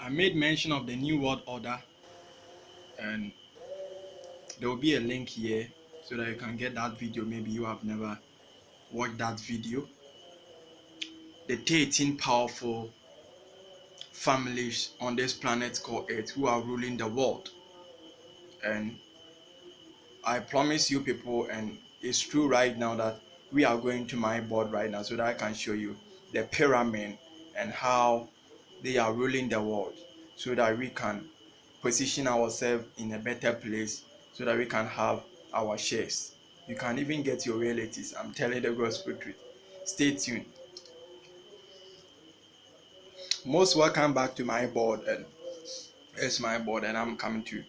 I made mention of the New World Order, and there will be a link here so that you can get that video. Maybe you have never watched that video. The 13 powerful families on this planet called Earth who are ruling the world. And I promise you people, and it's true right now, that we are going to my board right now so that I can show you the pyramid and how they are ruling the world, so that we can position ourselves in a better place, so that we can have our shares. You can even get your relatives. I'm telling the gospel truth. Stay tuned. Most welcome back to my board, and it's my board, and I'm coming to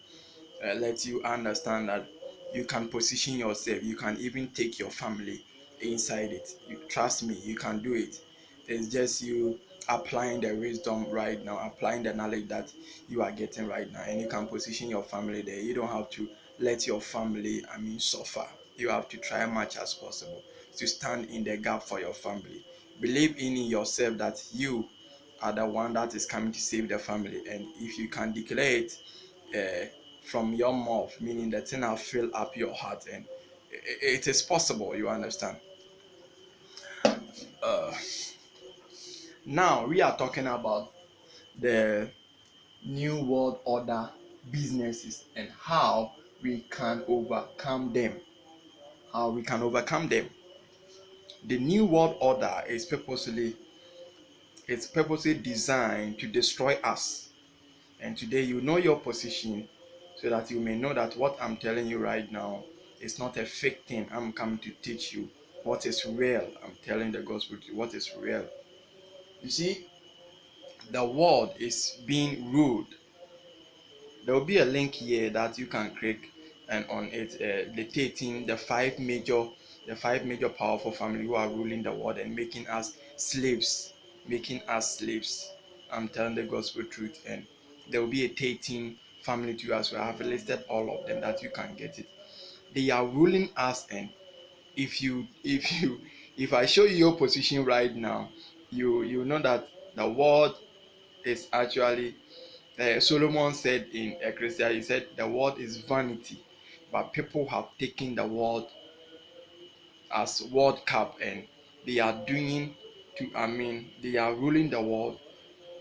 let you understand that you can position yourself. You can even take your family inside it. You trust me, you can do it. It's just you applying the wisdom right now, applying the knowledge that you are getting right now, and you can position your family there. You don't have to let your family suffer. You have to try as much as possible to stand in the gap for your family. Believe in yourself that you are the one that is coming to save the family, and if you can declare it from your mouth, meaning the thing will fill up your heart, and it is possible. You understand? uh, Now we are talking about the new world order businesses and how we can overcome them. The new world order is purposely designed to destroy us. And today you know your position, so that you may know that what I'm telling you right now is not a fake thing. I'm coming to teach you what is real. I'm telling the gospel to you what is real. You see, the world is being ruled. There will be a link here that you can click, and on it dictating the five major powerful family who are ruling the world and making us slaves. I'm telling the gospel truth, and there will be a 13 family to you as well. I have listed all of them that you can get it. They are ruling us, and if I show you your position right now, you know that the world is actually, Solomon said in Ecclesiastes, he said the world is vanity, but people have taken the world as World Cup, and they are doing they are ruling the world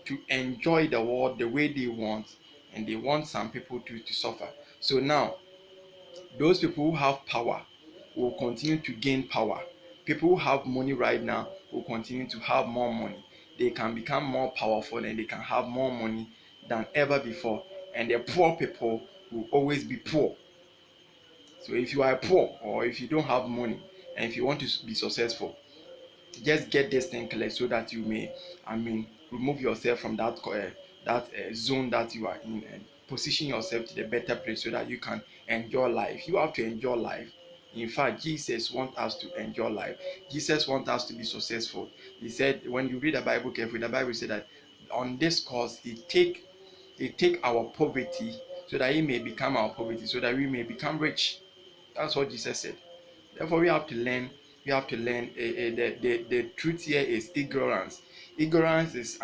to enjoy the world the way they want, and they want some people to suffer. So now, those people who have power will continue to gain power. People who have money right now will continue to have more money. They can become more powerful, and they can have more money than ever before. And the poor people will always be poor. So if you are poor, or if you don't have money, and if you want to be successful, just get this thing clear, so that you may remove yourself from that zone that you are in, and position yourself to the better place, so that you can enjoy life. You have to enjoy life. In fact, Jesus wants us to enjoy life. Jesus wants us to be successful. He said, when you read the Bible carefully, the Bible said that on this cause he take our poverty, so that he may become our poverty, so that we may become rich. That's what Jesus said. Therefore, we have to learn. The truth here is ignorance. Ignorance is,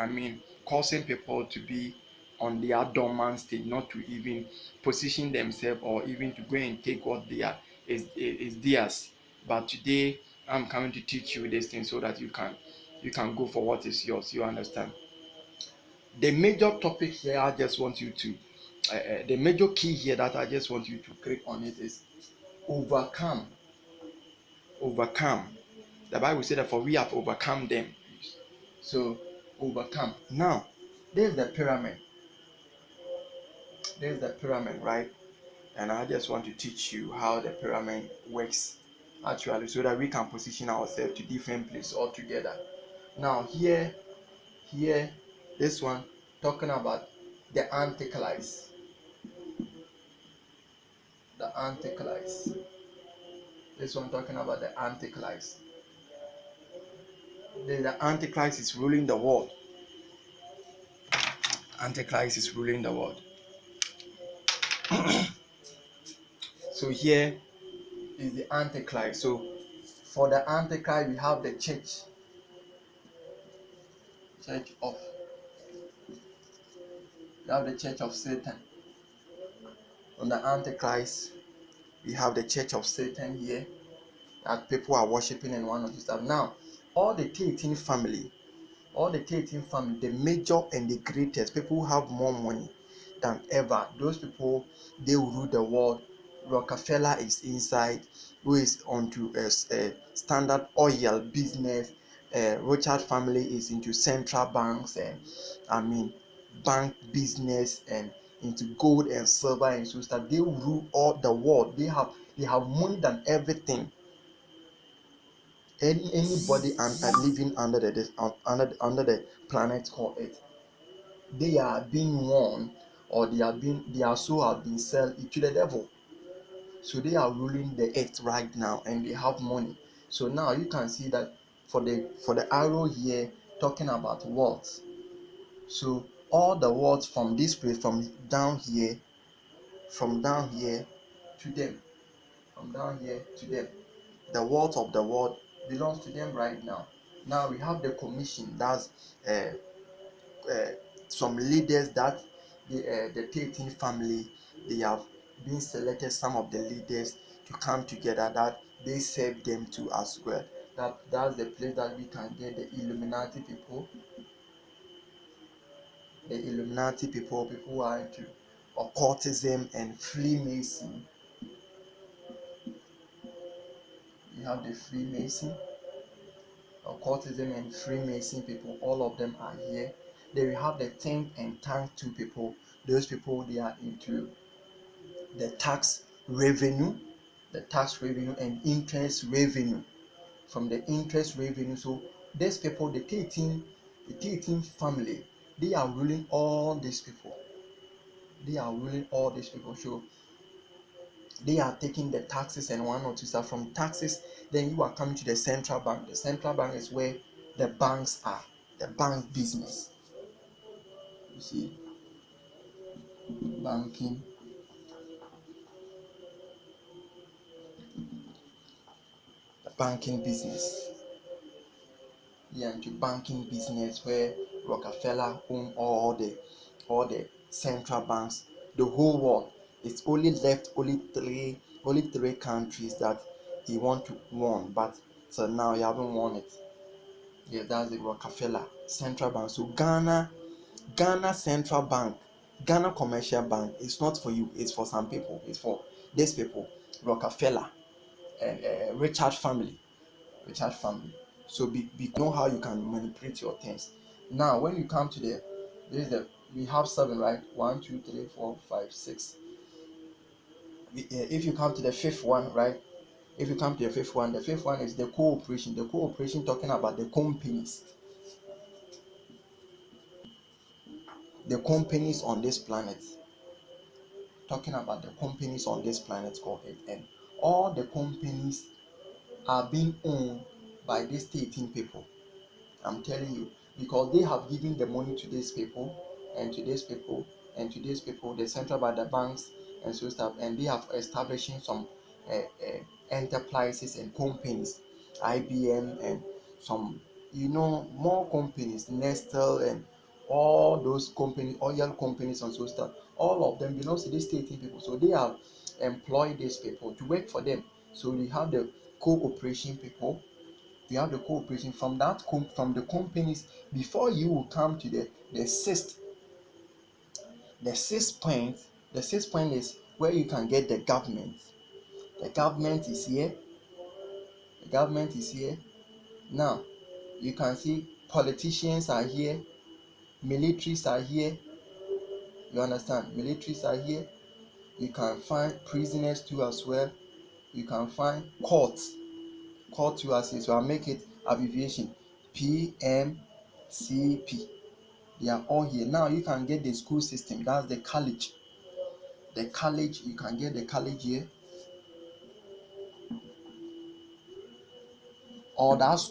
causing people to be on their dormant state, not to even position themselves, or even to go and take what they are is theirs. But today, I'm coming to teach you this thing, so that you can go for what is yours. You understand? The major topic here, the major key here that I just want you to click on it is overcome. Overcome. The Bible said that for we have overcome them. So overcome. Now, there's the pyramid. Right? And I just want to teach you how the pyramid works actually, so that we can position ourselves to different places altogether. Now here, this one talking about the Antichrist. The Antichrist. This one talking about the Antichrist. The Antichrist is ruling the world. Antichrist is ruling the world. So here is the Antichrist. So for the Antichrist, we have the church of We have the church of Satan. On the Antichrist, we have the church of Satan here that people are worshiping and one of these stuff. Now, all the 13 family, the major and the greatest people who have more money than ever, those people, they will rule the world. Rockefeller is inside, who is onto a Standard Oil business. Richard family is into central banks and bank business and into gold and silver and so that they rule all the world. They have money than everything. Anybody living under the planet called Earth, they are being warned, or their soul have been sold to the devil. So they are ruling the earth right now, and they have money. So now you can see that for the arrow here talking about wealth. So all the wealth from this place, from down here to them, the wealth of the world belongs to them right now. Now we have the commission. That's uh, uh, some leaders that the 13 family, they have been selected, some of the leaders to come together, that they serve them too as well. That's the place that we can get the Illuminati people. People who are into occultism and Freemason. You have the Freemason, occultism and Freemason people, all of them are here. Then we have the think and tank two people. Those people, they are into the tax revenue and interest revenue. From the interest revenue, so these people, the 13 family, they are ruling all these people. So they are taking the taxes and one or two stuff. From taxes, then you are coming to the central bank. The central bank is where the banks are, the bank business. You see, banking, the banking business. Yeah, into banking business, where Rockefeller own all the central banks, the whole world. It's only left only three countries that he want to won, but so now he haven't won it. Yeah, that's the Rockefeller Central Bank. So Ghana Central Bank, Ghana Commercial Bank, it's not for you, it's for some people, it's for these people, Rockefeller and Richard family. So know how you can manipulate your things. Now when you come to we have 7, right? 1 2 3 4 5 6. If you come to the fifth one, right? If you come to the fifth one is the cooperation. The cooperation talking about the companies on this planet. Talking about the companies on this planet called Earth, and all the companies are being owned by these 13 people. I'm telling you, because they have given the money to these people and to these people and to these people, the central by the banks and so stuff, and they have establishing some enterprises and companies, IBM and some more companies, Nestle and all those companies, oil companies and so stuff. All of them belongs to these 13 people, so they have employed these people to work for them. So we have the cooperation people. We have the cooperation from from the companies. Before you will come to the sixth point. The sixth point is where you can get the government. The government is here. Now you can see politicians are here, militaries are here. You understand? Militaries are here. You can find prisoners too as well. You can find courts too as well. So I'll make it abbreviation PMCP. They are all here. Now you can get the school system. That's the college. You can get the college here. All those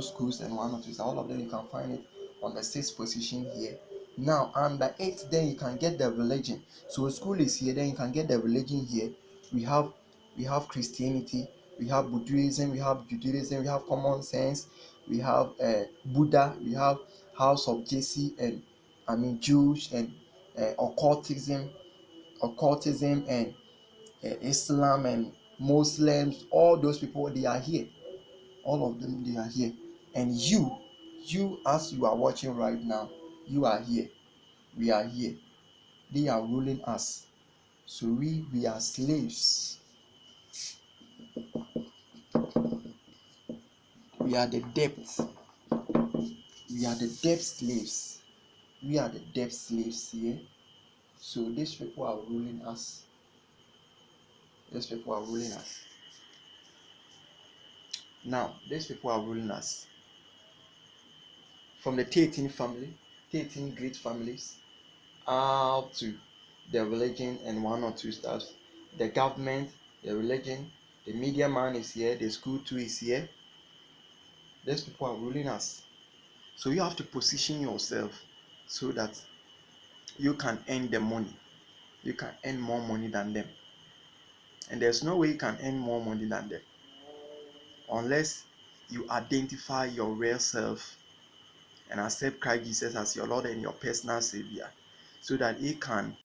schools and one of these, all of them you can find it on the sixth position here. Now on the eighth, then you can get the religion. So school is here, then you can get the religion here. We have Christianity, we have Buddhism, we have Judaism, we have common sense, we have Buddha, we have House of Jesse, and Jewish, and occultism and Islam and Muslims, all those people, they are here. All of them, they are here. And you as you are watching right now, you are here. We are here. They are ruling us. So we are slaves. We are the debt. We are the debt slaves. We are the debt slaves here. So these people are ruling us. These people are ruling us. Now, these people are ruling us. From the 13 family, 13 great families, up to the religion and one or two stars. The government, the religion, the media man is here, the school too is here. These people are ruling us. So you have to position yourself so that you can earn the money. You can earn more money than them. And there's no way you can earn more money than them unless you identify your real self and accept Christ Jesus as your Lord and your personal Savior, so that He can